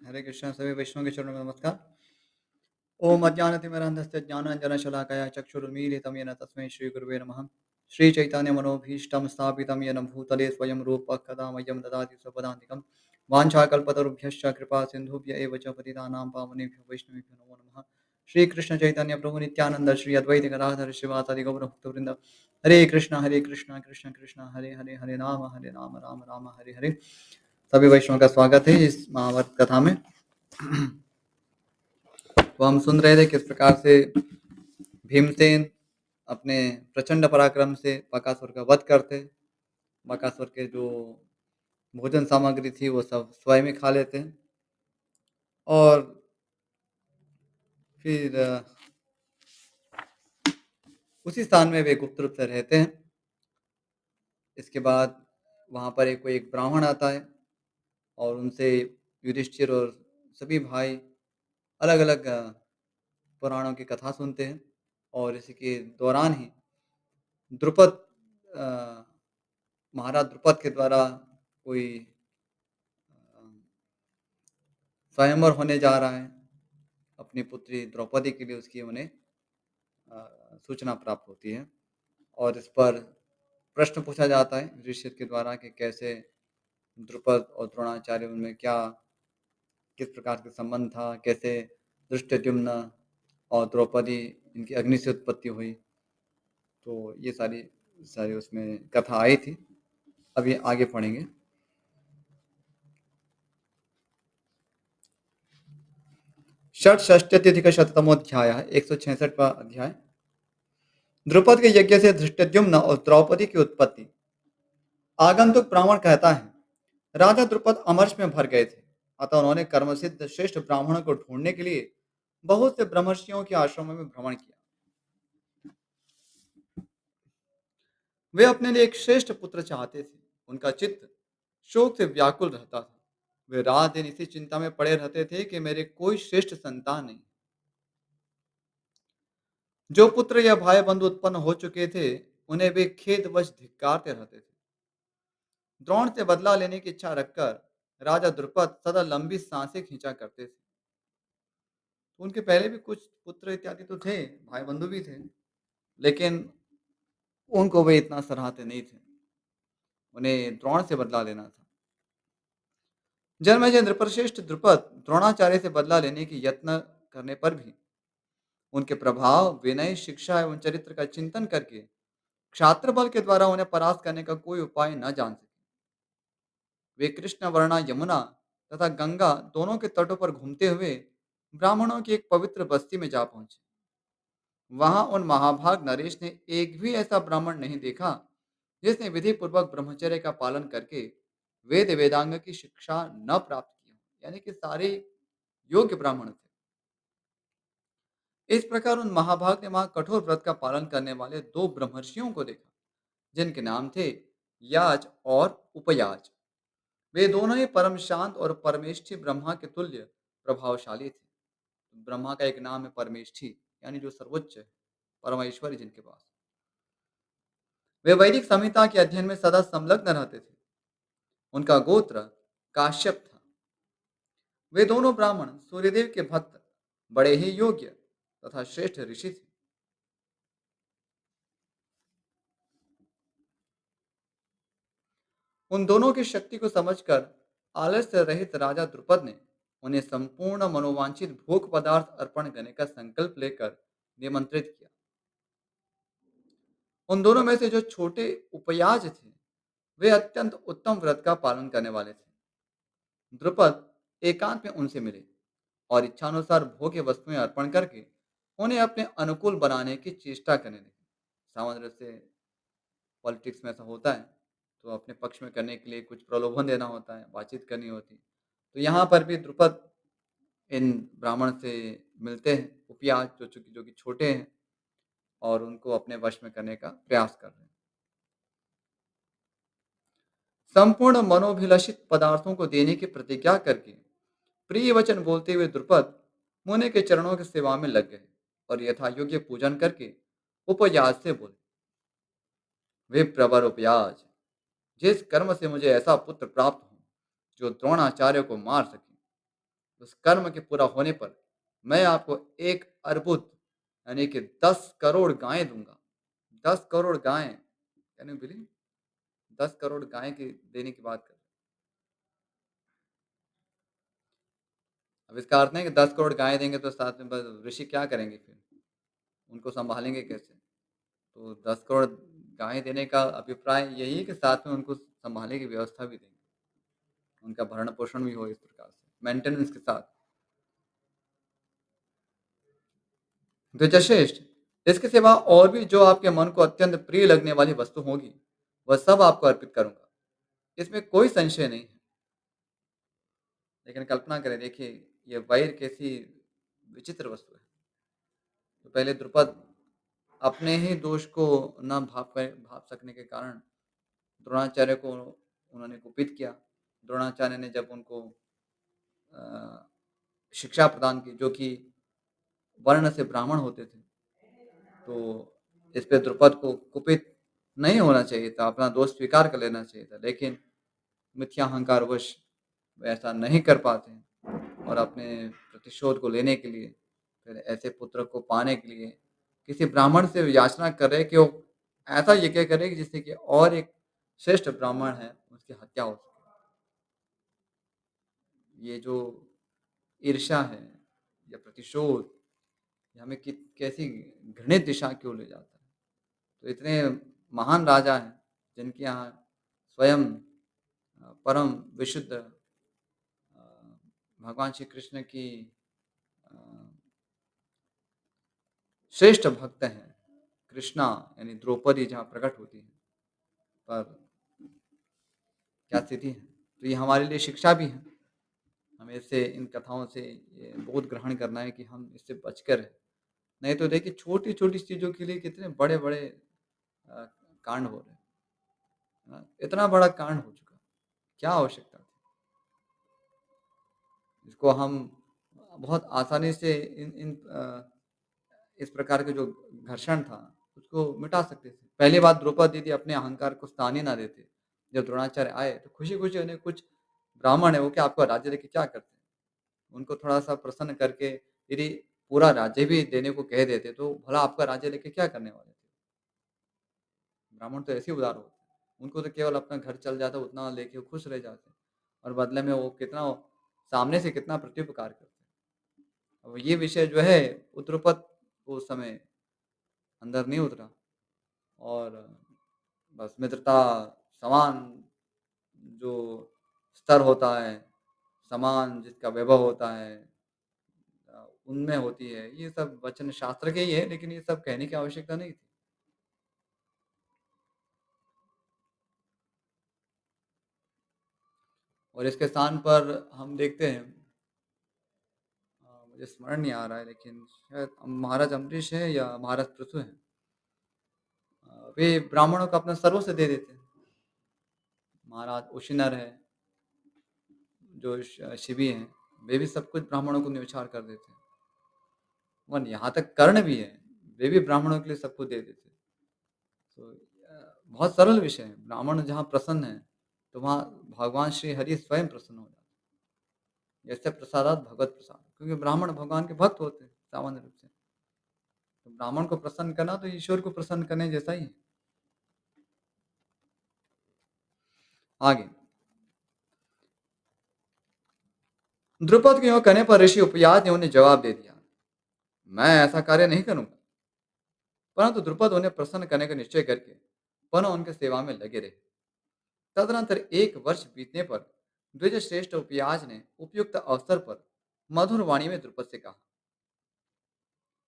हरे कृष्ण सभी वैष्णव के चरणों में नमस्कार। ओम अज्ञानतिमिरन्धस्य ज्ञानाञ्जनशलाकया चक्षुरुन्मीलितं येन तस्मै श्रीगुरुवे नमः। श्रीचैतन्यमनोभीष्टं स्थापितं येन भूतले स्वयं रूपः कदा मह्यं ददाति स्वपदान्तिकं। वाञ्छाकल्पतरुभ्यश्च कृपा सिन्धुभ्य एव च पतितानां पावनेभ्यो वैष्णवेभ्यो नमो नमः। श्रीकृष्ण चैतन्य प्रभु नित्यानंद श्री अद्वैत गदाधर शिवासादि गौरभक्तवृंद। हरे कृष्ण कृष्ण कृष्ण हरे हरे हरे राम राम राम हरे हरे। सभी वैष्णव का स्वागत है इस महाभारत कथा में। तो हम सुन रहे थे किस प्रकार से भीमसेन अपने प्रचंड पराक्रम से बकासुर का वध करते। बकासुर के जो भोजन सामग्री थी वो सब स्वयं ही खा लेते हैं और फिर उसी स्थान में वे गुप्त रूप से रहते हैं। इसके बाद वहाँ पर एक ब्राह्मण आता है और उनसे युधिष्ठिर और सभी भाई अलग अलग पुराणों की कथा सुनते हैं। और इसी के दौरान ही द्रुपद अ, महाराज द्रुपद के द्वारा कोई अ, स्वयंवर होने जा रहा है अपनी पुत्री द्रौपदी के लिए, उसकी उन्हें सूचना प्राप्त होती है। और इस पर प्रश्न पूछा जाता है युधिष्ठिर के द्वारा कि कैसे द्रुपद और द्रोणाचार्य उनमें क्या किस प्रकार के संबंध था, कैसे धृष्टद्युम्न और द्रौपदी इनकी अग्नि से उत्पत्ति हुई। तो ये सारी सारी उसमें कथा आई थी। अभी आगे पढ़ेंगे। षट्षष्ट्यधिकशततमोऽध्याय 166वां अध्याय। द्रुपद के यज्ञ से धृष्टद्युम्न और द्रौपदी की उत्पत्ति। आगंतुक ब्राह्मण कहता है, राजा द्रुपद अमर्ष में भर गए थे, अतः उन्होंने कर्मसिद्ध श्रेष्ठ ब्राह्मणों को ढूंढने के लिए बहुत से ब्रह्मर्षियों के आश्रमों में भ्रमण किया। वे अपने लिए एक श्रेष्ठ पुत्र चाहते थे। उनका चित्त शोक से व्याकुल रहता था। वे रात दिन इसी चिंता में पड़े रहते थे कि मेरे कोई श्रेष्ठ संतान नहीं। जो पुत्र या भाई बंधु उत्पन्न हो चुके थे, उन्हें वे खेदवश धिक्कारते रहते थे। द्रोण से बदला लेने की इच्छा रखकर राजा द्रुपद सदा लंबी सांसें खींचा करते थे। तो उनके पहले भी कुछ पुत्र इत्यादि तो थे, भाई बंधु भी थे, लेकिन उनको वे इतना सराहते नहीं थे। उन्हें द्रोण से बदला लेना था। जन्मेजय नृपश्रेष्ठ द्रुपद द्रोणाचार्य से बदला लेने की यत्न करने पर भी उनके प्रभाव, विनय, शिक्षा एवं चरित्र का चिंतन करके क्षात्र बल के द्वारा उन्हें परास्त करने का कोई उपाय न जान सके। वे कृष्ण वर्णा यमुना तथा गंगा दोनों के तटों पर घूमते हुए ब्राह्मणों की एक पवित्र बस्ती में जा पहुंचे। वहां उन महाभाग नरेश ने एक भी ऐसा ब्राह्मण नहीं देखा जिसने विधि पूर्वक ब्रह्मचर्य का पालन करके वेद वेदांग की शिक्षा न प्राप्त की हो। यानी कि सारे योग्य ब्राह्मण थे। इस प्रकार उन महाभाग ने वहां कठोर व्रत का पालन करने वाले दो ब्रह्मर्षियों को देखा, जिनके नाम थे याज और उपयाज। वे दोनों ही परम शांत और परमेष्ठी ब्रह्मा के तुल्य प्रभावशाली थे। ब्रह्मा का एक नाम है परमेष्ठी, यानी जो सर्वोच्च है, परमेश्वरी जिनके पास। वे वैदिक संहिता के अध्ययन में सदा संलग्न रहते थे। उनका गोत्र काश्यप था। वे दोनों ब्राह्मण सूर्यदेव के भक्त, बड़े ही योग्य तथा श्रेष्ठ ऋषि थे। उन दोनों की शक्ति को समझकर आलस्य रहित राजा द्रुपद ने उन्हें संपूर्ण मनोवांछित भोग पदार्थ अर्पण करने का संकल्प लेकर निमंत्रित किया। उन दोनों में से जो छोटे उपयाज थे, वे अत्यंत उत्तम व्रत का पालन करने वाले थे। द्रुपद एकांत में उनसे मिले और इच्छानुसार भोग्य वस्तुएं अर्पण करके उन्हें अपने अनुकूल बनाने की चेष्टा करने लगे। सामान्य रूप से पॉलिटिक्स में ऐसा होता है, तो अपने पक्ष में करने के लिए कुछ प्रलोभन देना होता है, बातचीत करनी होती है। तो यहाँ पर भी द्रुपद इन ब्राह्मण से मिलते हैं, उपयाज जो कि छोटे हैं, और उनको अपने वश में करने का प्रयास कर रहे हैं। संपूर्ण मनोभिलषित पदार्थों को देने की प्रतिज्ञा करके प्रिय वचन बोलते हुए द्रुपद मुनि के चरणों की सेवा में लग गए और यथा योग्य पूजन करके उपयाज से बोले, वे प्रवर उपयाज, जिस कर्म से मुझे ऐसा पुत्र प्राप्त हो जो द्रोणाचार्य को मार सके, उस कर्म के पूरा होने पर मैं आपको 1 अर्बुद यानी कि 10 करोड़ गायें दूँगा। 10 करोड़ गायें, कैन यू बिलीव? 10 करोड़ गाय की देने की बात कर रहे हैं। अब इसका अर्थ नहीं कि 10 करोड़ गाय देंगे तो साथ में बस ऋषि क्या करेंगे फिर? उनको सँभालेंगे कैसे? तो 10 करोड़ गाय देने का अभिप्राय यही है कि साथ में उनको सँभालने की व्यवस्था भी देंगे। उनका भरण-पोषण भी हो इस प्रकार से, मेंटेनेंस के साथ। द्विजश्रेष्ठ, इसके सिवा और भी जो आपके मन को अत्यंत प्रिय लगने वाली वस्तु होगी, वह सब आपको अर्पित करूँगा। इसमें कोई संशय नहीं है। लेकिन कल्पना करें, देखिए ये वैर कैसी विचित्र वस्तु है। तो पहले द्रुपद अपने ही दोष को ना भाप सकने के कारण द्रोणाचार्य को उन्होंने कुपित किया। द्रोणाचार्य ने जब उनको अ, शिक्षा प्रदान की, जो कि वर्ण से ब्राह्मण होते थे, तो इस पे द्रुपद को कुपित नहीं होना चाहिए था, अपना दोष स्वीकार कर लेना चाहिए था। लेकिन मिथ्याहंकारवश वे ऐसा नहीं कर पाते हैं और अपने प्रतिशोध को लेने के लिए, फिर ऐसे पुत्र को पाने के लिए किसी ब्राह्मण से याचना कर रहे हैं कि वो ऐसा यज्ञ करे कि जिससे कि और एक श्रेष्ठ ब्राह्मण है, उसकी हत्या हो सके। ये जो ईर्ष्या है या प्रतिशोध, ये हमें कैसी घृणित दिशा की ओर ले जाता है। तो इतने महान राजा हैं जिनके यहाँ स्वयं परम विशुद्ध भगवान श्री कृष्ण की अ, श्रेष्ठ भक्त हैं। कृष्णा यानी द्रौपदी जहाँ प्रकट होती है, पर क्या स्थिति है। तो ये हमारे लिए शिक्षा भी है। हमें इससे, इन कथाओं से ये बोध ग्रहण करना है कि हम इससे बचकर रहें। नहीं तो देखिए छोटी-छोटी चीज़ों के लिए कितने बड़े-बड़े अ, कांड हो रहे हैं। इतना बड़ा कांड हो चुका, क्या आवश्यकता थी? इसको हम बहुत आसानी से इस प्रकार के जो घर्षण था, उसको मिटा सकते थे। पहली बात, द्रौपदी यदि अपने अहंकार को स्थान ही ना देते, जब द्रोणाचार्य आए, तो खुशी-खुशी उन्हें कुछ ब्राह्मण है, वो क्या आपका राज्य लेके क्या करते? उनको थोड़ा-सा प्रसन्न करके यदि पूरा राज्य भी देने को कह देते, तो भला आपका राज्य लेके क्या करने वाले थे? ब्राह्मण तो ऐसे ही उदार होते हैं। उनको तो केवल अपना घर चल जाता, उतना लेके वो खुश रह जाते हैं और बदले में वो कितना सामने से कितना प्रत्युपकार करते हैं। अब ये विषय जो है, वो द्रुपद को उस समय अंदर नहीं उतरा और बस मित्रता, समान जो स्तर होता है, समान जिसका वैभव होता है, उनमें होती है। ये सब वचन शास्त्र के ही है, लेकिन ये सब कहने की आवश्यकता नहीं थी। और इसके स्थान पर हम देखते हैं, मुझे स्मरण नहीं आ रहा है, लेकिन शायद महाराज अम्बरीश हैं या महाराज पृथु हैं। वे ब्राह्मणों को अपना सर्वस्व दे देते हैं। महाराज उशिनर है, जो शिवी हैं, वे भी सब कुछ ब्राह्मणों को न्योछावर कर देते हैं। वन यहाँ तक कर्ण भी है, वे भी ब्राह्मणों के लिए सब कुछ दे देते हैं। तो बहुत सरल विषय है। ब्राह्मण जहाँ प्रसन्न है, तो वहाँ भगवान श्री हरि स्वयं प्रसन्न हो जाते हैं। जैसे प्रसादात भगवत प्रसाद, क्योंकि ब्राह्मण भगवान के भक्त होते हैं सामान्य रूप से। तो ब्राह्मण को प्रसन्न करना तो ईश्वर को प्रसन्न करने जैसा ही है। आगे, द्रुपद के यूँ कहने पर ऋषि उपयात ने उन्हें जवाब दे दिया, मैं ऐसा कार्य नहीं करूंगा। परंतु द्रुपद उन्हें प्रसन्न करने का निश्चय करके पुनः उनके सेवा में लगे रहे। तदनंतर 1 वर्ष बीतने पर द्विजश्रेष्ठ उपयाज ने उपयुक्त अवसर पर मधुर वाणी में द्रुपद से कहा।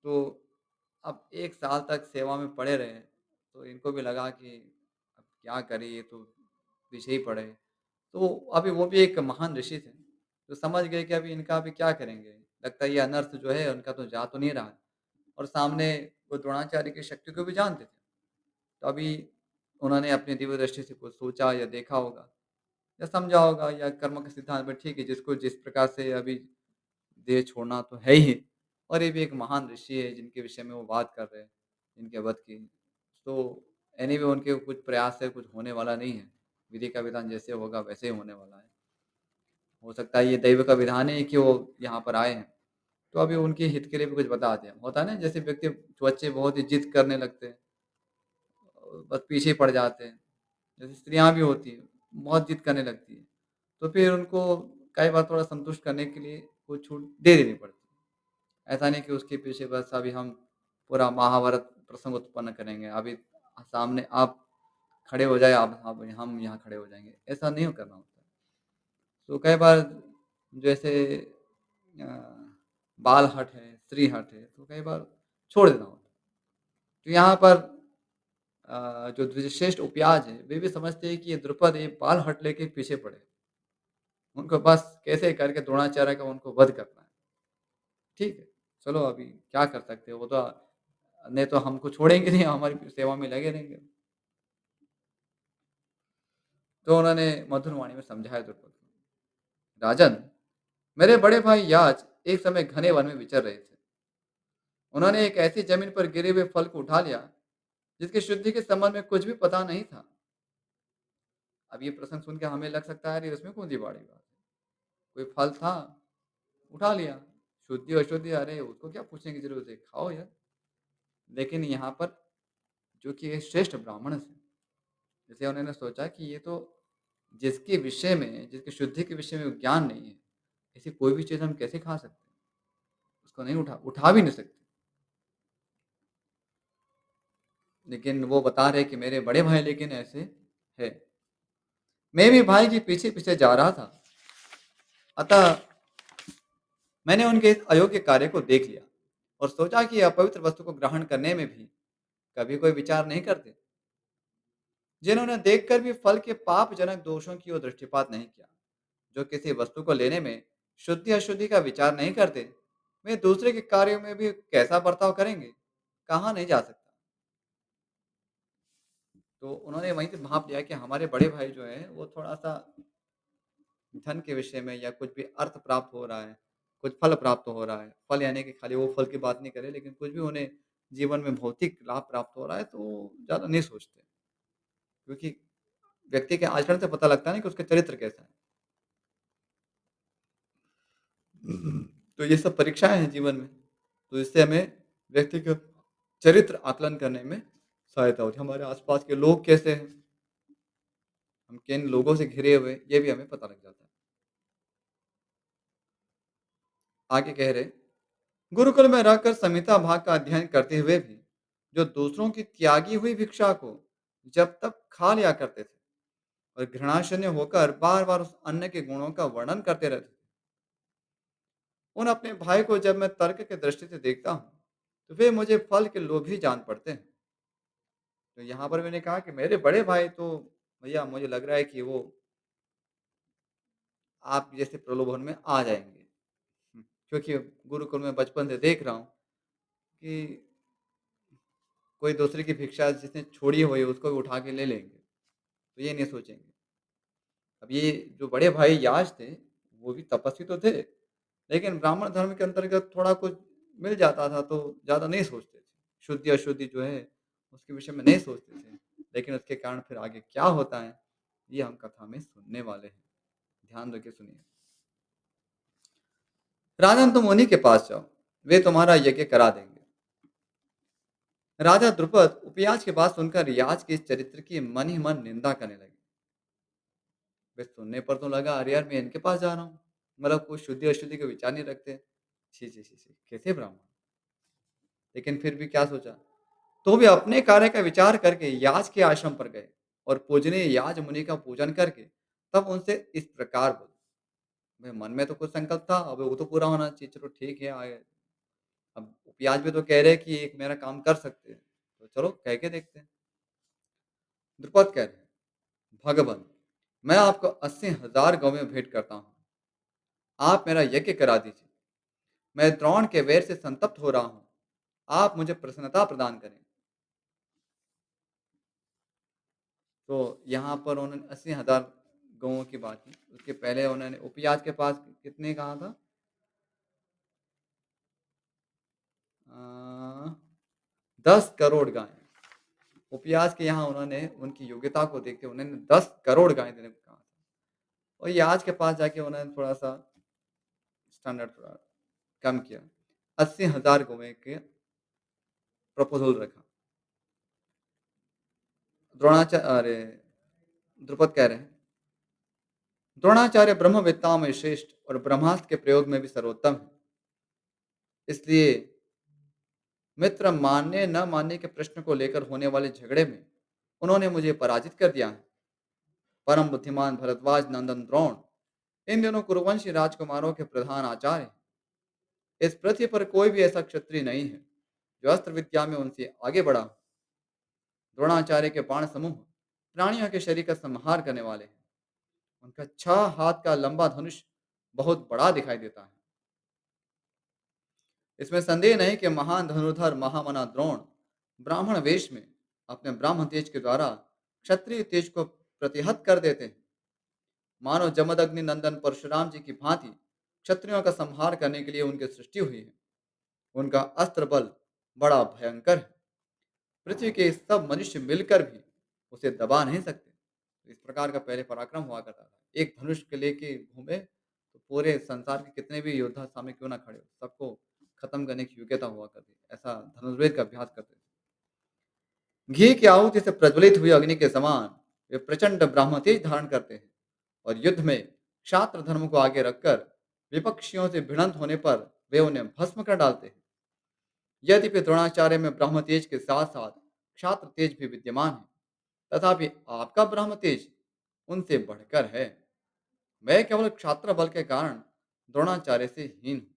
तो अब 1 साल तक सेवा में पड़े रहे, तो इनको भी लगा कि अब क्या करें, ये तो पीछे ही पड़े। तो अभी वो भी एक महान ऋषि थे, तो समझ गए कि अभी इनका अभी क्या करेंगे? लगता है ये अनर्थ जो है उनका तो जा तो नहीं रहा है और सामने वो द्रोणाचार्य की शक्ति को भी जानते थे। तो अभी उन्होंने अपनी दिव्य दृष्टि से कुछ सोचा या देखा होगा या समझा होगा या कर्म के सिद्धांत में, ठीक है, जिसको जिस प्रकार से अभी देह छोड़ना तो है ही, और ये भी एक महान ऋषि है जिनके विषय में वो बात कर रहे हैं, जिनके वध की। तो एनीवे उनके कुछ प्रयास से कुछ होने वाला नहीं है। विधि का विधान जैसे होगा वैसे ही होने वाला है। हो सकता है ये दैव का विधान है कि वो यहाँ पर आए हैं। तो अभी उनके हित के लिए भी कुछ बता दिया। होता है ना जैसे व्यक्ति बच्चे बहुत ही ज़िद करने लगते हैं, बस पीछे ही पड़ जाते हैं। जैसे स्त्रियाँ भी होती हैं, बहुत ज़िद करने लगती हैं। तो फिर उनको कई बार थोड़ा संतुष्ट करने के लिए कुछ छूट दे देनी पड़ती है। ऐसा नहीं कि उसके पीछे बस अभी हम पूरा महाभारत प्रसंग उत्पन्न करेंगे। अभी सामने आप खड़े हो जाए, आप हम यहाँ खड़े हो जाएँगे, ऐसा नहीं करना होता है। तो कई बार जैसे अ, बाल हठ है, स्त्री हठ है, तो कई बार छोड़ देना होता है। तो यहाँ पर जो द्विजश्रेष्ठ उपयाज है, वे भी समझते हैं कि ये द्रुपद ये बाल हठ लेके पीछे पड़े। उनको बस कैसे करके द्रोणाचार्य का उनको वध करना है। ठीक है, चलो अभी क्या कर सकते हैं, वो तो नहीं तो हमको छोड़ेंगे नहीं, हमारी सेवा में लगे रहेंगे। तो उन्होंने मधुर वाणी में समझाया द्रुपद को, राजन, मेरे बड़े भाई याज एक समय घने वन में विचर रहे थे। उन्होंने एक ऐसी जमीन पर गिरे हुए फल को उठा लिया जिसकी शुद्धि के संबंध में कुछ भी पता नहीं था। अब ये प्रसंग सुन के हमें लग सकता है अरे इसमें कौन सी बड़ी बात है, कोई फल था, उठा लिया, शुद्धि अशुद्धि अरे उसको क्या पूछने की जरूरत है, खाओ यार। लेकिन यहाँ पर जो कि एक श्रेष्ठ ब्राह्मण थे, जैसे उन्होंने सोचा कि ये तो जिसके विषय में, जिसकी शुद्धि के विषय में ज्ञान नहीं है, ऐसी कोई भी चीज़ हम कैसे खा सकते हैं? उसको नहीं उठा भी नहीं सकते। लेकिन वो बता रहे कि मेरे बड़े भाई लेकिन ऐसे है। मैं भी भाई के पीछे-पीछे जा रहा था। अतः मैंने उनके इस अयोग्य कार्य को देख लिया और सोचा कि अपवित्र वस्तु को ग्रहण करने में भी कभी कोई विचार नहीं करते, जिन्होंने देखकर भी फल के पापजनक दोषों की ओर दृष्टिपात नहीं किया, जो किसी वस्तु को लेने में शुद्धि अशुद्धि का विचार नहीं करते, वे दूसरे के कार्यों में भी कैसा बर्ताव करेंगे, कहा नहीं जा सकता। तो उन्होंने वहीं से भाप लिया कि हमारे बड़े भाई जो हैं वो थोड़ा-सा धन के विषय में या कुछ भी अर्थ प्राप्त हो रहा है, कुछ फल प्राप्त हो रहा है। फल यानी कि खाली वो फल की बात नहीं करें, लेकिन कुछ भी उन्हें जीवन में भौतिक लाभ प्राप्त हो रहा है, तो वो ज़्यादा नहीं सोचते। क्योंकि व्यक्ति के आचरण से पता लगता है ना कि उसका चरित्र कैसा है। तो ये सब परीक्षाएँ हैं जीवन में। तो इससे हमें व्यक्ति का चरित्र आकलन करने में सहायता होती है। हमारे आस-पास के लोग कैसे हैं, हम किन लोगों से घिरे हुए हैं, ये भी हमें पता लग जाता है। आगे कह रहे, गुरुकुल में रहकर संहिता भाग का अध्ययन करते हुए भी जो दूसरों की त्यागी हुई भिक्षा को जब तक खा लिया करते थे और घृणाशन्य होकर बार बार उस अन्न के गुणों का वर्णन करते रहते थे, उन अपने भाई को जब मैं तर्क के दृष्टि से देखता हूँ तो वे मुझे फल के लोभी जान पड़ते हैं। तो यहाँ पर मैंने कहा कि मेरे बड़े भाई तो भैया मुझे लग रहा है कि वो आप जैसे प्रलोभन में आ जाएंगे। क्योंकि गुरुकुल में बचपन से देख रहा हूँ कि कोई दूसरे की भिक्षा जिसने छोड़ी हुई है उसको भी उठा के ले लेंगे, तो ये नहीं सोचेंगे। अब ये जो बड़े भाई याज थे, वो भी तपस्वी तो थे, लेकिन ब्राह्मण धर्म के अंतर्गत थोड़ा कुछ मिल जाता था तो ज़्यादा नहीं सोचते थे। शुद्धि-अशुद्धि जो है, उसके विषय में नहीं सोचते थे। लेकिन उसके कारण फिर आगे क्या होता है, ये हम कथा में सुनने वाले हैं। ध्यान देके सुनिए। राजन तुम उन्हीं के पास जाओ, वे तुम्हारा यज्ञ करा देंगे। राजा द्रुपद उपयाज की बात सुनकर याज के इस चरित्र की मन ही मन निंदा करने लगे। वे सुनने पर तो लगा अरे यार मैं इनके पास जा रहा हूँ, मतलब कोई शुद्धि अशुद्धि का विचार नहीं रखते। छी छी छी छी, कैसे ब्राह्मण। लेकिन फिर भी क्या सोचा, तो वे अपने कार्य का विचार करके याज के आश्रम पर गए और पूजनीय याज मुनि का पूजन करके तब उनसे इस प्रकार बोले। भाई मन में तो कुछ संकल्प था, अब वो तो पूरा होना चाहिए, चलो ठीक है आए। अब उपयाज भी तो कह रहे हैं कि एक मेरा काम कर सकते हैं, तो चलो कह के देखते हैं। द्रुपद कह रहे हैं, भगवान, मैं आपको 80,000 गौवें भेंट करता हूँ, आप मेरा यज्ञ करा दीजिए। मैं द्रोण के वैर से संतप्त हो रहा हूँ, आप मुझे प्रसन्नता प्रदान करें। तो यहाँ पर उन्होंने 80,000 गौओं की बात की। उसके पहले उन्होंने उपयाज के पास कितने कहा था? अ, 10 करोड़ गायें। उपयाज के यहाँ उन्होंने उनकी योग्यता को देखते हुए उन्होंने 10 करोड़ गायें देने को कहा था। और ये आज के पास जाके उन्होंने थोड़ा-सा स्टैंडर्ड थोड़ा कम किया। 80,000 गौवें के प्रपोज़ल रखा। अरे! द्रुपद कह रहे हैं, द्रोणाचार्य ब्रह्मवेत्ताओं में श्रेष्ठ और ब्रह्मास्त्र के प्रयोग में भी सर्वोत्तम हैं। इसलिए मित्र मानने न मानने के प्रश्न को लेकर होने वाले झगड़े में उन्होंने मुझे पराजित कर दिया है। परम बुद्धिमान भरद्वाज नंदन द्रोण इन दिनों कुरुवंशी राजकुमारों के प्रधान आचार्य हैं। इस पृथ्वी पर कोई भी ऐसा क्षत्रिय नहीं है जो अस्त्र विद्या में उनसे आगे बढ़ा हो। द्रोणाचार्य के बाण समूह प्राणियों के शरीर का संहार करने वाले हैं। उनका 6 हाथ का लंबा धनुष बहुत बड़ा दिखाई देता है। इसमें संदेह नहीं कि महान धनुर्धर महामना द्रोण ब्राह्मण वेश में अपने ब्राह्मण तेज के द्वारा क्षत्रिय तेज को प्रतिहत कर देते हैं। मानो जमदग्नि नंदन परशुराम जी की भांति क्षत्रियों का संहार करने के लिए उनकी सृष्टि हुई है। उनका अस्त्र बल बड़ा भयंकर है। पृथ्वी के सब मनुष्य मिलकर भी उसे दबा नहीं सकते। तो इस प्रकार का पहले पराक्रम हुआ करता था। एक धनुष के लेके घूमे तो पूरे संसार के कितने भी योद्धा सामने क्यों ना खड़े हो, सबको खत्म करने की योग्यता हुआ करती। ऐसा धनुर्वेद का अभ्यास करते थे। घी की आहुति से प्रज्वलित हुई अग्नि के समान वे प्रचंड ब्रह्म तेज धारण करते हैं और युद्ध में क्षात्र धर्म को आगे रखकर विपक्षियों से भिड़ंत होने पर वे उन्हें भस्म कर डालते हैं। यद्यपि द्रोणाचार्य में ब्रह्म तेज के साथ साथ क्षात्र तेज भी विद्यमान है, तथापि आपका ब्रह्म तेज उनसे बढ़कर है। मैं केवल क्षात्र बल के कारण द्रोणाचार्य से हीन हूँ,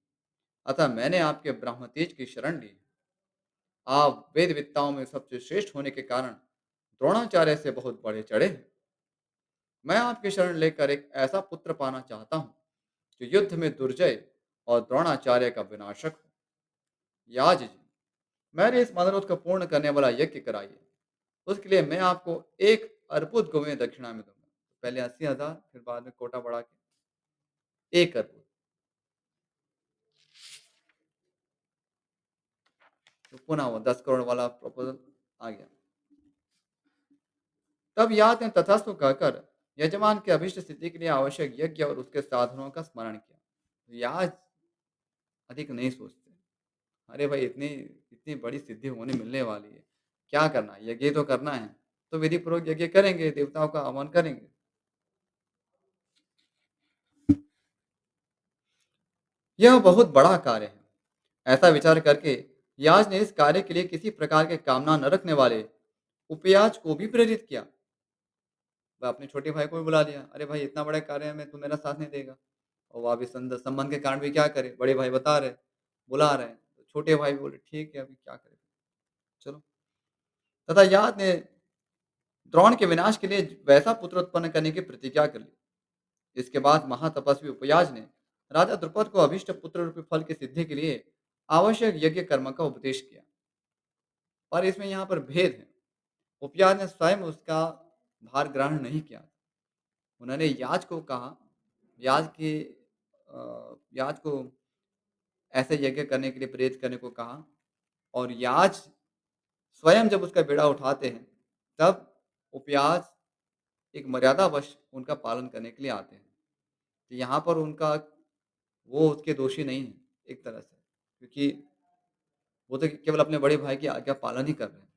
अतः मैंने आपके ब्रह्म तेज की शरण ली है। आप वेद विद्ताओं में सबसे श्रेष्ठ होने के कारण द्रोणाचार्य से बहुत बढ़े चढ़े हैं। मैं आपकी शरण लेकर एक ऐसा पुत्र पाना चाहता हूँ जो युद्ध में दुर्जय और द्रोणाचार्य का विनाशक हो। याज जी, मेरे इस मनोरथ को पूर्ण करने वाला यज्ञ कराइए। उसके लिए मैं आपको एक अर्बुद गौवें दक्षिणा में दूंगा। पहले 80,000, फिर बाद में कोटा बढ़ा के 1 अर्बुद। तो पुनः वो 10 करोड़ वाला प्रपोजल आ गया। तब याद ने तथास्तु कहकर यजमान के अभिष्ट सिद्धि के लिए आवश्यक यज्ञ और उसके साधनों का स्मरण किया। तो याज अधिक नहीं सोचते। अरे भाई, इतनी इतनी बड़ी सिद्धि होने मिलने वाली है, क्या करना है? यज्ञ तो करना है, तो विधि पूर्वक यज्ञ करेंगे, देवताओं का आह्वान करेंगे। यह बहुत बड़ा कार्य है। ऐसा विचार करके याज ने इस कार्य के लिए किसी प्रकार के कामना न रखने वाले उपयाज को भी प्रेरित किया। वह अपने छोटे भाई को भी बुला लिया। अरे भाई, इतना बड़ा कार्य में तू मेरा साथ नहीं देगा। और वह भी संबंध के कारण भी क्या करे, बड़े भाई बता रहे, बुला रहे हैं, तो छोटे भाई बोले ठीक है, अभी क्या करें, चलो। तथा याद ने द्रोण के विनाश के लिए वैसा पुत्र उत्पन्न करने की प्रतिज्ञा कर ली। इसके बाद महातपस्वी उपयाज ने राजा द्रुपद को अभिष्ट पुत्र रूपी फल की सिद्धि के लिए आवश्यक यज्ञ कर्म का उपदेश किया। और इसमें यहाँ पर भेद है। उपयाज ने स्वयं उसका भार ग्रहण नहीं किया। उन्होंने याज को कहा, याज के याज को ऐसे यज्ञ करने के लिए प्रेरित करने को कहा। और याज स्वयं जब उसका बेड़ा उठाते हैं, तब उपयाज एक मर्यादावश उनका पालन करने के लिए आते हैं। तो यहाँ पर उनका वो उसके दोषी नहीं है एक तरह से, क्योंकि वो तो केवल अपने बड़े भाई की आज्ञा पालन ही कर रहे हैं।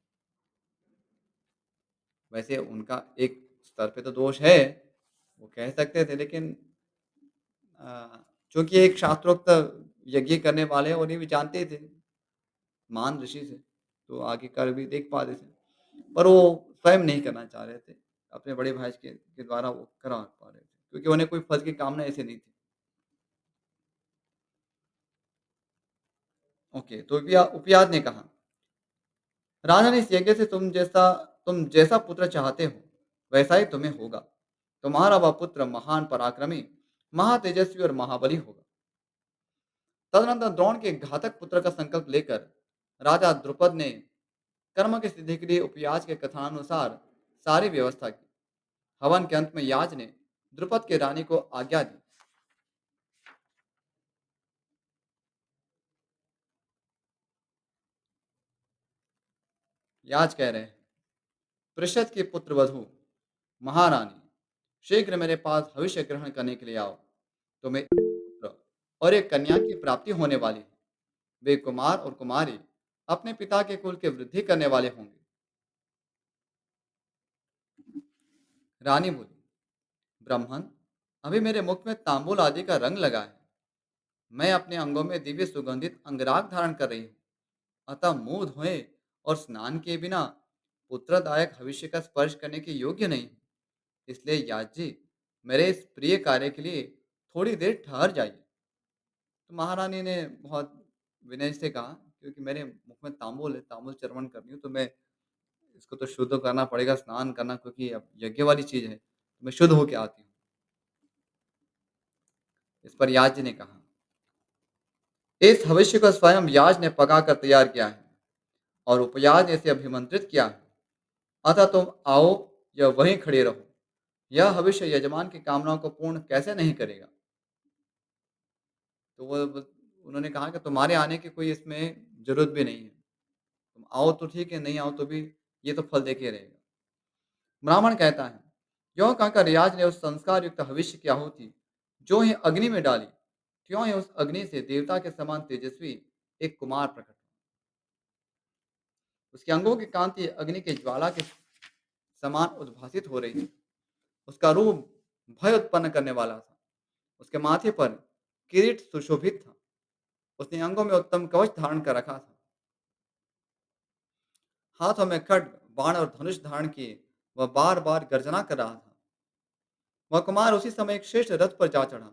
वैसे उनका एक स्तर पे तो दोष है, वो कह सकते थे, लेकिन चूँकि एक शास्त्रोक्त यज्ञ करने वाले हैं, उन्हें भी जानते ही थे, महान ऋषि थे, तो आगे कर भी देख पा रहे थे। पर वो स्वयं नहीं करना चाह रहे थे, अपने बड़े भाई के द्वारा वो करा पा रहे थे, क्योंकि उन्हें कोई फल की कामना ऐसे नहीं थी। ओके, तो उपयाद ने कहा, राजा ने इस यज्ञ से तुम जैसा पुत्र चाहते हो, वैसा ही तुम्हें होगा। तुम्हारा वह पुत्र महान पराक्रमी, महातेजस्वी और महाबली होगा। तदनंतर द्रोण के घातक पुत्र का संकल्प लेकर राजा द्रुपद ने कर्म की सिद्धि के लिए उपयाज के कथानुसार सारी व्यवस्था की। हवन के अंत में याज ने द्रुपद के रानी को आज्ञा दी। याज कह रहे हैं, पृषद की पुत्र वधु महारानी, शीघ्र मेरे पास भविष्य ग्रहण करने के लिए आओ। तुम्हें एक पुत्र और एक कन्या की प्राप्ति होने वाली है। वे कुमार और कुमारी अपने पिता के कुल की वृद्धि करने वाले होंगे। रानी बोली, ब्राह्मण, अभी मेरे मुख में तांबूल आदि का रंग लगा है। मैं अपने अंगों में दिव्य सुगंधित अंगराग धारण कर रही हूँ। अतः मुंह धोए और स्नान किए बिना पुत्रदायक भविष्य का स्पर्श करने के योग्य नहीं हूँ। इसलिए याज जी, मेरे इस प्रिय कार्य के लिए थोड़ी देर ठहर जाइए। तो महारानी ने बहुत विनय से कहा, क्योंकि मेरे मुख में तांबुल है, तांबुल चर्वण करनी हो, तो मैं इसको तो शुद्ध करना पड़ेगा, स्नान करना, क्योंकि अब यज्ञ वाली चीज़ है, तो मैं शुद्ध होके आती हूँ। इस पर याज जी ने कहा, इस भविष्य को स्वयं याज ने पका कर तैयार किया है और उपयाज ने इसे अभिमंत्रित किया है। अतः तुम आओ या वहीं खड़े रहो। यह भविष्य यजमान की कामनाओं को पूर्ण कैसे नहीं करेगा। तो उन्होंने कहा कि तुम्हारे आने की कोई इसमें जरूरत भी नहीं है। तुम आओ तो ठीक है, नहीं आओ तो भी ये तो फल देके रहेगा। ब्राह्मण कहता है, यों कहकर रियाज ने उस संस्कार युक्त भविष्य की आहुति जो ही अग्नि में डाली, त्यों ही उस अग्नि से देवता के समान तेजस्वी एक कुमार प्रकट हुआ। उसके अंगों की कांति अग्नि के ज्वाला के समान उद्भासित हो रही थी। उसका रूप भय उत्पन्न करने वाला था। उसके माथे पर किरीट सुशोभित था। उसने अंगों में उत्तम कवच धारण कर रखा था। हाथों में खड्ग, बाण और धनुष धारण किए वह बार बार गर्जना कर रहा था। वह कुमार उसी समय एक श्रेष्ठ रथ पर जा चढ़ा,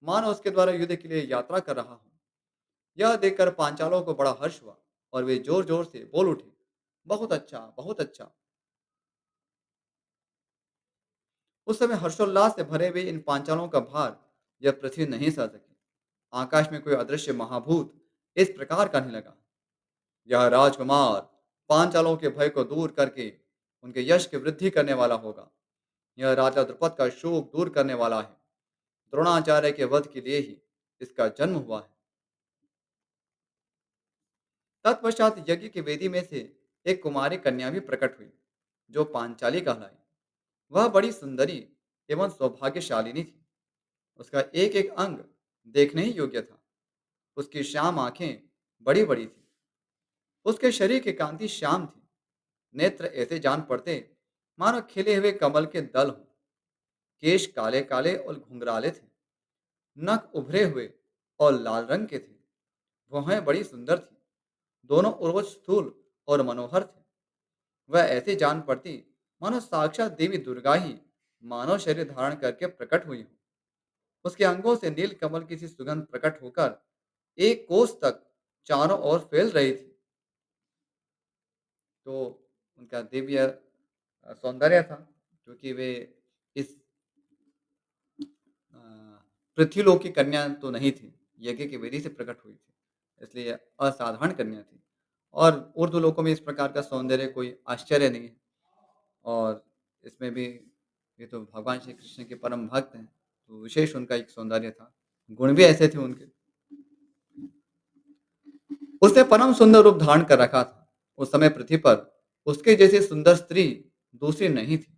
मानो उसके द्वारा युद्ध के लिए यात्रा कर रहा हो। यह देखकर पांचालों को बड़ा हर्ष हुआ और वे जोर जोर से बोल उठे, बहुत अच्छा, बहुत अच्छा। उस समय हर्षोल्लास से भरे हुए इन पांचालों का भार यह पृथ्वी नहीं सह सकी। आकाश में कोई अदृश्य महाभूत इस प्रकार कहने लगा, यह राजकुमार पांचालों के भय को दूर करके उनके यश की वृद्धि करने वाला होगा। यह राजा द्रुपद का शोक दूर करने वाला है। द्रोणाचार्य के वध के लिए ही इसका जन्म हुआ है। तत्पश्चात यज्ञ की वेदी में से एक कुमारी कन्या भी प्रकट हुई, जो पांचाली कहलाई। वह बड़ी सुंदरी एवं सौभाग्यशालिनी थी। उसका एक एक अंग देखने ही योग्य था। उसकी श्याम आंखें बड़ी बड़ी थी। उसके शरीर की कांति श्याम थी। नेत्र ऐसे जान पड़ते मानो खिले हुए कमल के दल हों। केश काले काले और घुंघराले थे। नख उभरे हुए और लाल रंग के थे। भौहें बड़ी सुंदर थी। दोनों उर्वश स्थूल और मनोहर थे। वह ऐसे जान पड़ती मानो साक्षात देवी दुर्गा ही मानव शरीर धारण करके प्रकट हुई हो। उसके अंगों से नील कमल की सी सुगंध प्रकट होकर एक कोस तक चारों ओर फैल रही थी। तो उनका दिव्य सौंदर्य था, क्योंकि वे इस अ, पृथ्वीलोक की कन्या तो नहीं थी, यज्ञ की वेदी से प्रकट हुई थी, इसलिए असाधारण कन्या थी। और ऊर्ध्व लोकों में इस प्रकार का सौंदर्य कोई आश्चर्य नहीं है। और इसमें भी ये तो भगवान श्री कृष्ण के परम भक्त हैं, तो विशेष उनका एक सौंदर्य था, गुण भी ऐसे थे उनके। उसने परम सुंदर रूप धारण कर रखा था। उस समय पृथ्वी पर उसके जैसी सुंदर स्त्री दूसरी नहीं थी।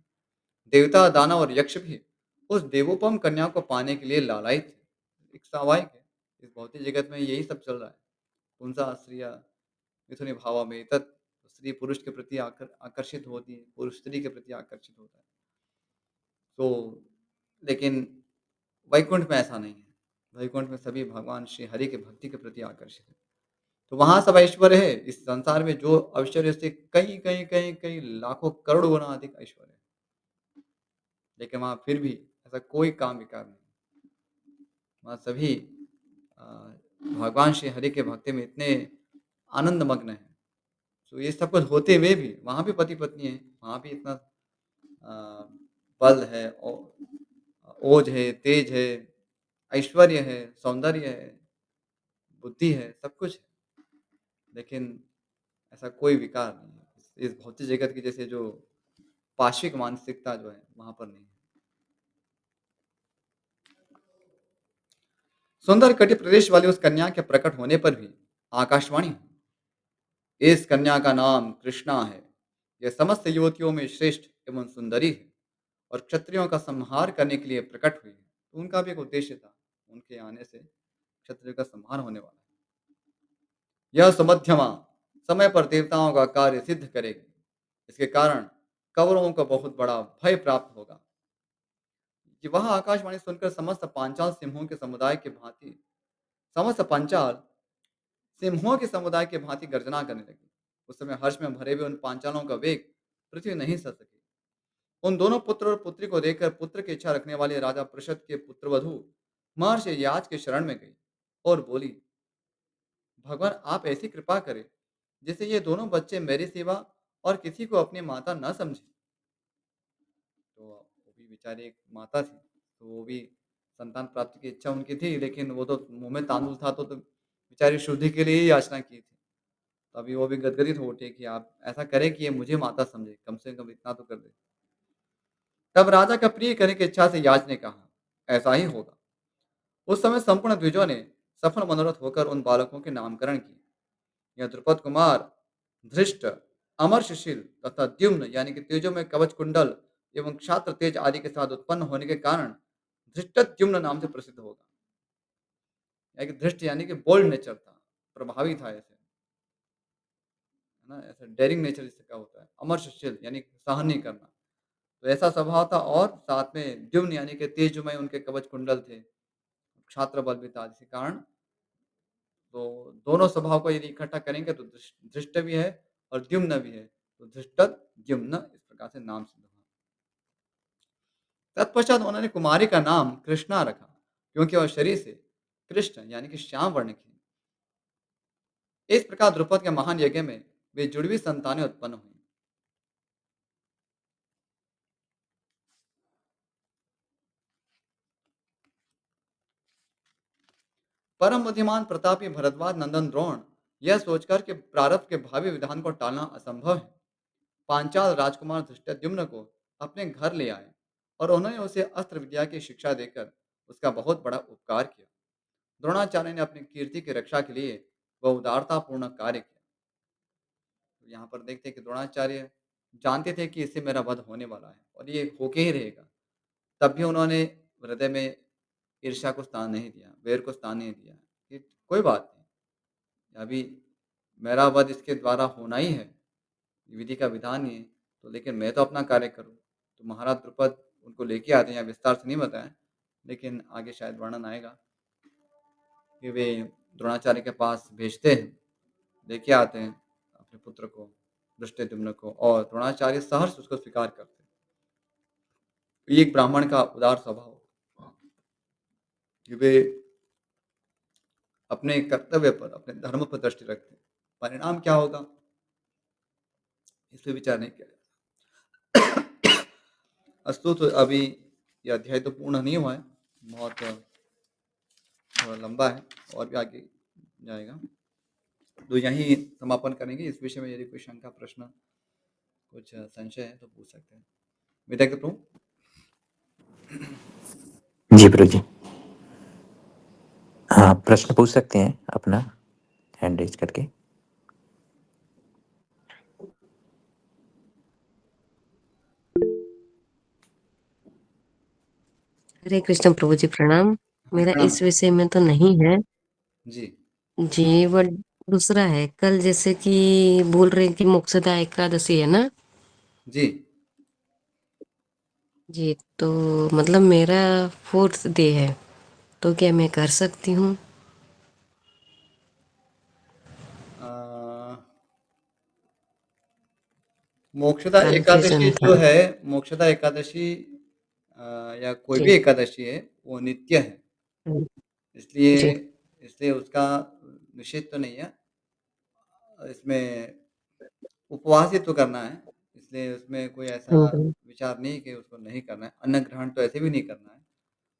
देवता, दानव और यक्ष भी उस देवोपम कन्या को पाने के लिए लालायित थे। एक स्वाभाविक है, इस भौतिक जगत में यही सब चल रहा है। पुंसा स्त्रिया मिथुनी भावा में तत्, स्त्री पुरुष के प्रति आकर्षित होती है, पुरुष स्त्री के प्रति आकर्षित होता है। तो लेकिन वैकुंठ में ऐसा नहीं है। वैकुंठ में सभी भगवान श्री हरि के भक्ति के प्रति आकर्षित है। तो वहाँ सब ऐश्वर्य है। इस संसार में जो ऐश्वर्य से कई कई कई कई लाखों करोड़ गुना अधिक ऐश्वर्य है, लेकिन वहाँ फिर भी ऐसा कोई काम विकार नहीं। वहाँ सभी अ, भगवान श्री हरि के भक्ति में इतने आनंद मग्न है। तो ये सब कुछ होते हुए भी वहाँ भी पति पत्नी है, वहाँ भी इतना बल है, ओज है, तेज है, ऐश्वर्य है, सौंदर्य है, बुद्धि है, सब कुछ है। लेकिन ऐसा कोई विकार नहीं है। इस भौतिक जगत की जैसे जो पाश्विक मानसिकता जो है, वहाँ पर नहीं है। सुंदर कटि प्रदेश वाली उस कन्या के प्रकट होने पर भी आकाशवाणी हुई, इस कन्या का नाम कृष्णा है। यह समस्त युवतियों में श्रेष्ठ एवं सुंदरी है। और क्षत्रियों का संहार करने के लिए प्रकट हुई है। तो उनका भी एक उद्देश्य था। उनके आने से क्षत्रियों का संहार होने वाला है। यह सुमध्यमा समय पर देवताओं का कार्य सिद्ध करेगी। इसके कारण कौरवों को बहुत बड़ा भय प्राप्त होगा कि वह आकाशवाणी सुनकर समस्त पांचाल सिंहों के समुदाय के भांति समस्त पांचाल सिंहों के समुदाय के भांति गर्जना करने लगी। उस समय हर्ष में भरे हुए उन पांचालों का वेग पृथ्वी नहीं सह सकी। उन दोनों पुत्र और पुत्री को देखकर पुत्र की इच्छा रखने वाले राजा पृषद के पुत्रवधु महर्षि याज के शरण में गई और बोली, भगवान आप ऐसी कृपा करें जिससे ये दोनों बच्चे मेरी सेवा और किसी को अपनी माता न समझे। तो वो भी बेचारी एक माता थी, तो वो भी संतान प्राप्ति की इच्छा उनकी थी, लेकिन वो तो मुँह में तांदुल था तो बेचारी शुद्धि के लिए ही याचना की थी। तभी वो भी गदगदित हो उठे कि आप ऐसा करें कि ये मुझे माता समझे, कम से कम इतना तो कर दे। तब राजा का प्रिय करने की इच्छा से याच ने कहा, ऐसा ही होगा। उस समय संपूर्ण द्विजों ने सफल मनोरथ होकर उन बालकों के नामकरण किए। यह द्रुपद कुमार धृष्ट, अमरशिशिल तथा द्युम्न यानी कि तेजों में कवच कुंडल एवं क्षात्र तेज आदि के साथ उत्पन्न होने के कारण धृष्टद्युम्न नाम से प्रसिद्ध होगा। यानी कि धृष्ट यानी कि बोल्ड नेचर था, प्रभावी था ऐसे, है ना? ऐसा डेयरिंग नेचर जिसका होता है। अमरशिशिल यानी सहन नहीं करना। तो ऐसा स्वभाव था और साथ में द्युम्न यानी कि तेजोमय उनके कवच कुंडल थे, क्षात्र बल भी था जिसके कारण तो दोनों स्वभाव को यदि इकट्ठा करेंगे तो धृष्ट भी है और द्युम्न भी है। तो धृष्टत द्युम्न इस प्रकार से नाम सिद्ध हुआ। तत्पश्चात उन्होंने कुमारी का नाम कृष्णा रखा क्योंकि वह शरीर से कृष्ण यानी कि श्याम वर्ण की। इस प्रकार द्रुपद के महान यज्ञ में वे जुड़वी संतानें उत्पन्न हुई। परम बुद्धिमान प्रतापी भरद्वाज नंदन द्रोण यह सोचकर कि प्रारब्ध के भावी विधान को टालना असंभव है, पांचाल राजकुमार धृष्टद्युम्न को अपने घर ले आए और उन्होंने उसे अस्त्र विद्या की शिक्षा देकर उसका बहुत बड़ा उपकार किया। द्रोणाचार्य ने अपनी कीर्ति की रक्षा के लिए वह उदारतापूर्ण कार्य किया। तो यहाँ पर देखते हैं कि द्रोणाचार्य जानते थे कि इससे मेरा वध होने वाला है और ये होके ही रहेगा। तब भी उन्होंने हृदय में ईर्ष्या को स्थान नहीं दिया, वैर को स्थान नहीं दिया कि कोई बात नहीं, अभी मेरा वध इसके द्वारा होना ही है, विधि का विधान ही है, तो लेकिन मैं तो अपना कार्य करूँ। तो महाराज द्रुपद उनको लेके आते हैं, यहाँ विस्तार से नहीं बताया, लेकिन आगे शायद वर्णन आएगा कि वे द्रोणाचार्य के पास भेजते हैं, लेके आते हैं अपने पुत्र को, धृष्टद्युम्न को, और द्रोणाचार्य सहर्ष उसको स्वीकार करते हैं। ये एक ब्राह्मण का उदार स्वभाव कि वे अपने कर्तव्य पर, अपने धर्म पर दृष्टि रखते हैं। परिणाम क्या होगा इस पे विचार नहीं किया जाता। अस्तु, तो अभी ये अध्याय तो पूर्ण नहीं हुआ है, बहुत थोड़ा लंबा है और भी आगे जाएगा। तो यहीं समापन करेंगे। इस विषय में यदि कोई शंका, प्रश्न, कुछ संशय है तो पूछ सकते हैं। विधायक प्रभु। जी प्रभु जी, हाँ प्रश्न पूछ सकते हैं अपना हैंड रेज करके। हरे कृष्ण प्रभु जी, प्रणाम। हाँ, मेरा प्रणाम। इस विषय में तो नहीं है जी जी, वो दूसरा है। कल जैसे कि बोल रहे हैं कि मोक्षदा एकादशी है ना जी। जी, तो मतलब मेरा 4th डे है, तो क्या मैं कर सकती हूँ? मोक्षदा एकादशी कन्फ्यूजन था। जो है, मोक्षदा एकादशी या कोई भी जी एकादशी है, वो नित्य है। इसलिए जी। इसलिए उसका निषेध तो नहीं है। इसमें उपवास ही तो करना है, इसलिए उसमें कोई ऐसा जी विचार नहीं कि उसको नहीं करना है। अन्न ग्रहण तो ऐसे भी नहीं करना है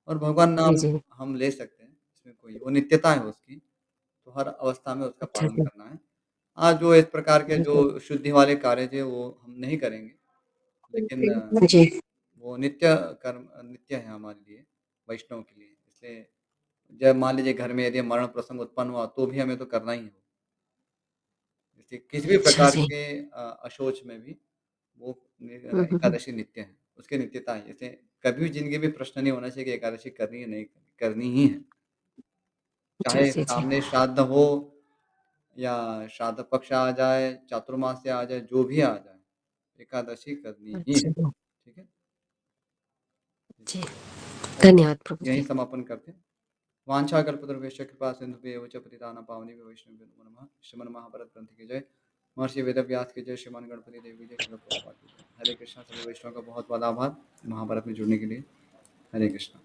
और भगवान जी। नाम जी, हम ले सकते हैं, इसमें कोई वो नित्यता है उसकी, तो हर अवस्था में उसका अच्छा पालन जी। करना है। हाँ, जो इस प्रकार के जी जो शुद्धि वाले कार्य थे वो हम नहीं करेंगे, लेकिन जी। वो नित्य कर्म नित्य है हमारे लिए, वैष्णव के लिए। इसलिए जब मान लीजिए घर में यदि मरण प्रसंग उत्पन्न हुआ तो भी हमें तो करना ही है। इसलिए किसी भी अच्छा प्रकार जी। के अशौच में भी वो हम्म। एकादशी नित्य है। उसकी नित्यता है। जैसे कभी भी ज़िंदगी में प्रश्न नहीं होना चाहिए कि एकादशी करनी है, नहीं करनी, करनी ही है। जी, चाहे जी, जी। सामने श्राद्ध हो या श्राद्ध पक्ष आ जाए, चातुर्मास्य आ जाए, जो भी आ जाए, एकादशी करनी ही है। अच्छा, ठीक है? जी। जी। तो धन्यवाद प्रभु यहीं जी। समापन करते हैं। वाञ्छाकल्पतरुभ्यश्च कृपासिन्धुभ्येव च पतितानां पावनेभ्यो वैष्णवेभ्यो नमो नमः। श्रीमन् महाभारत ग्रंथ की जय। महर्षि वेदव्यास की जय। श्रीमान गणपति देव की जय। शिल प्रभुपाद की जय। हरे कृष्णा। सभी वैष्णव का बहुत-बहुत आभार महाभारत में जुड़ने के लिए। हरे कृष्णा।